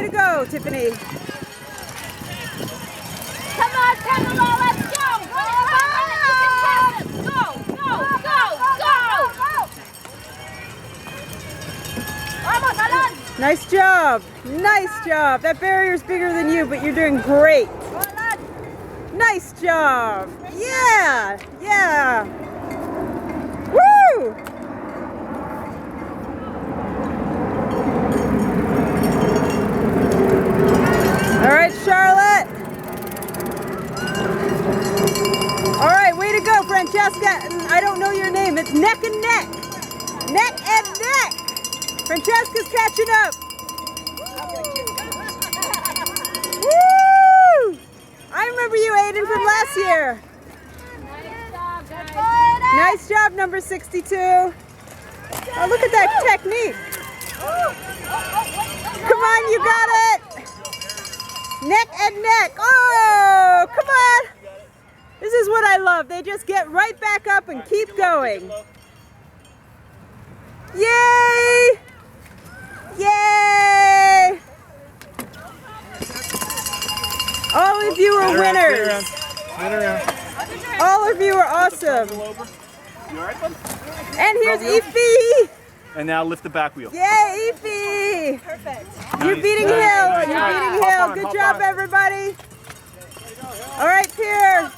way to go, Tiffany. Come on, Pamela, let's go. Nice job. Nice job. That barrier's bigger than you, but you're doing great. Nice job. Yeah. Yeah. Woo! All right, Charlotte. All right, way to go, Francesca. I don't know your name. It's neck and neck. Neck and neck. Francesca's catching up. Woo! I remember you, Aiden, from last year. Nice job, number 62. Oh, look at that technique. Come on, you got it. Neck and neck. Oh, come on. This is what I love. They just get right back up and keep going. Yay! Yay! All of you are winners. All of you are awesome. And here's Efi. And now lift the back wheel. Yay, Efi! Perfect. You're beating Hill. You're beating Hill. Good job, everybody. All right, Pierre.